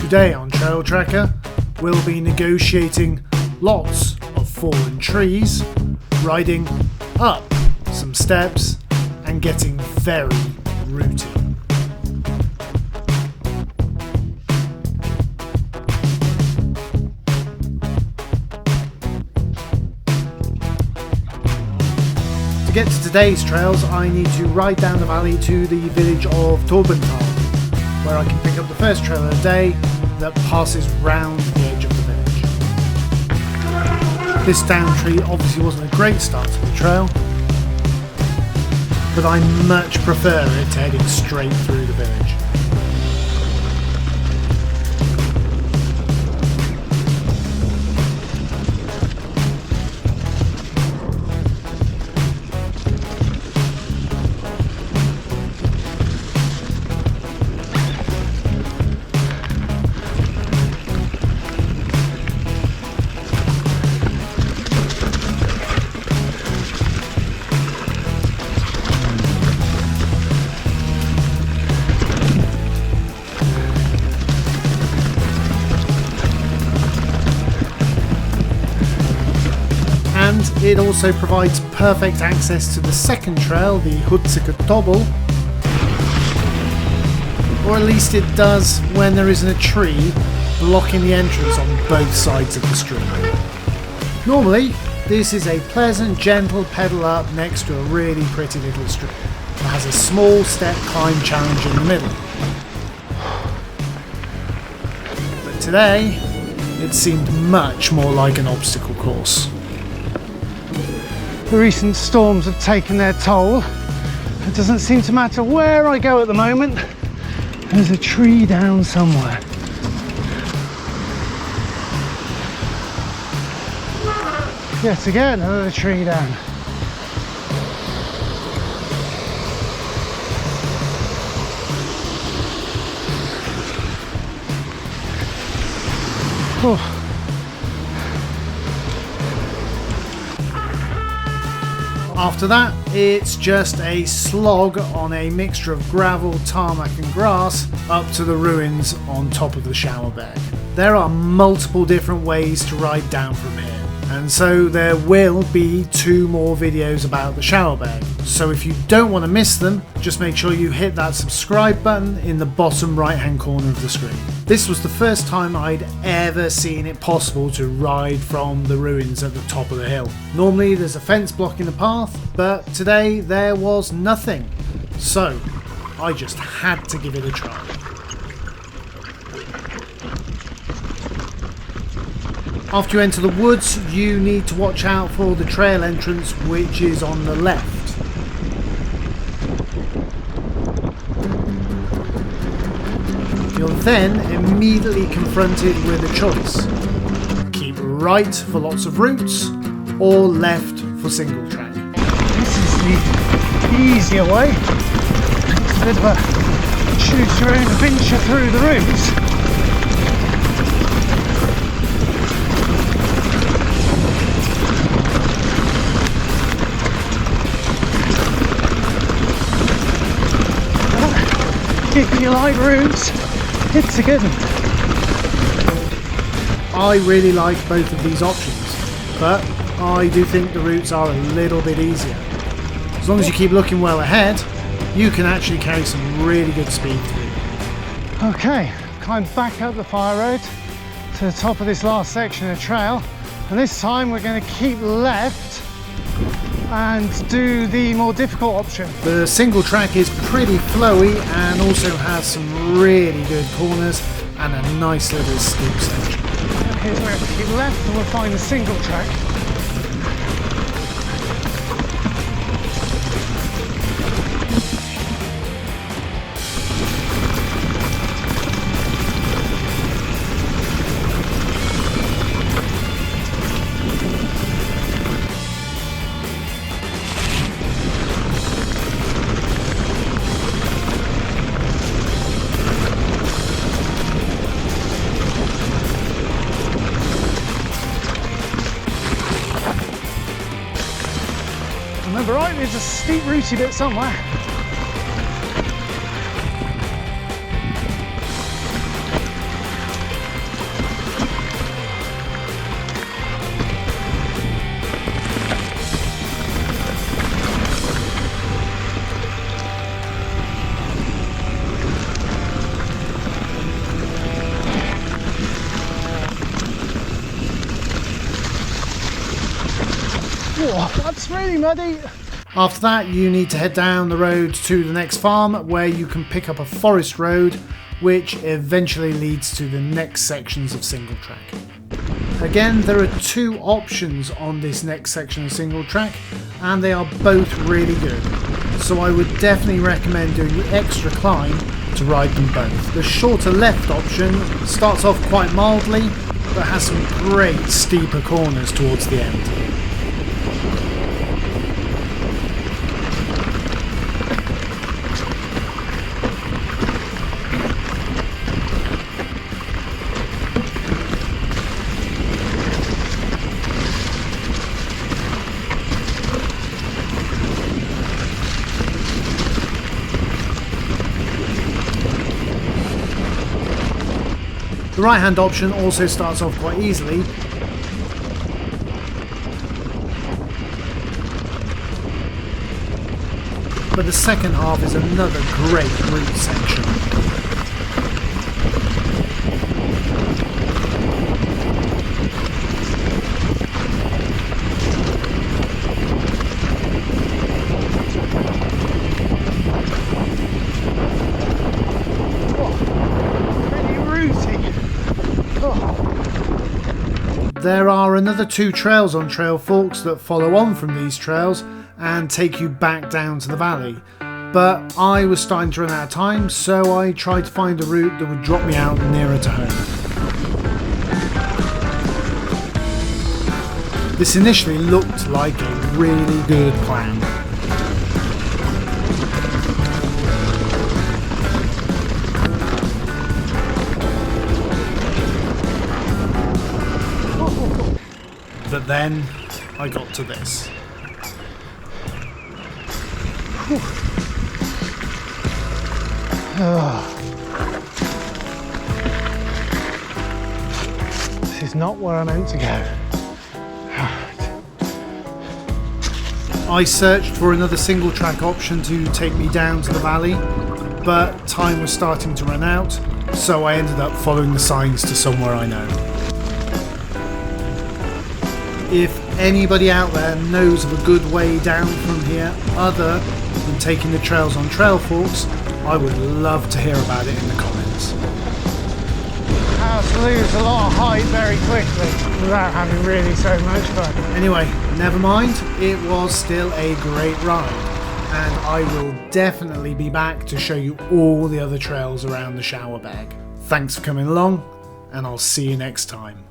Today on Trail Tracker, we'll be negotiating lots of fallen trees, riding up some steps, and getting very rooty. To get to today's trails, I need to ride down the valley to the village of Torben, where I can pick up the first trail of the day that passes round the edge of the village. This down tree obviously wasn't a great start to the trail, but I much prefer it to heading straight through the village. And it also provides perfect access to the second trail, the Torben, or at least it does when there isn't a tree blocking the entrance on both sides of the stream. Normally, this is a pleasant, gentle pedal up next to a really pretty little stream that has a small step climb challenge in the middle. But today, it seemed much more like an obstacle course. The recent storms have taken their toll. It doesn't seem to matter where I go at the moment. There's a tree down somewhere. Yet again, another tree down. Oh. After that, it's just a slog on a mixture of gravel, tarmac and grass up to the ruins on top of the Schauenberg. There are multiple different ways to ride down from here, and so there will be 2 more videos about the Schauenberg. So if you don't want to miss them, just make sure you hit that subscribe button in the bottom right hand corner of the screen. This was the first time I'd ever seen it possible to ride from the ruins at the top of the hill. Normally there's a fence blocking the path, but today there was nothing. So I just had to give it a try. After you enter the woods, you need to watch out for the trail entrance, which is on the left. You're then immediately confronted with a choice. Keep right for lots of roots, or left for single track. This is the easier way. It's a bit of a choose your own adventure through the roots. If you like roots, it's a good one. I really like both of these options, but I do think the routes are a little bit easier. As long as you keep looking well ahead, you can actually carry some really good speed through. Okay, climb back up the fire road to the top of this last section of trail, and this time we're going to keep left and do the more difficult option. The single track is pretty flowy and also has some really good corners and a nice little steep section. Here's where we keep left and we'll find the single track. Remember right, there's a steep rooty bit somewhere. Oh, that's really muddy. After that, you need to head down the road to the next farm where you can pick up a forest road which eventually leads to the next sections of single track. Again, there are two options on this next section of single track and they are both really good. So I would definitely recommend doing the extra climb to ride them both. The shorter left option starts off quite mildly but has some great steeper corners towards the end. The right hand option also starts off quite easily, but the second half is another great route section. There are another two trails on Trail Forks that follow on from these trails and take you back down to the valley. But I was starting to run out of time, so I tried to find a route that would drop me out nearer to home. This initially looked like a really good plan. But then I got to this. This is not where I meant to go. I searched for another single track option to take me down to the valley, but time was starting to run out, so I ended up following the signs to somewhere I know. If anybody out there knows of a good way down from here other than taking the trails on Trail Forks, I would love to hear about it in the comments. How to lose a lot of height very quickly without having really so much fun. Anyway, never mind, it was still a great ride, and I will definitely be back to show you all the other trails around the Schauenberg. Thanks for coming along, and I'll see you next time.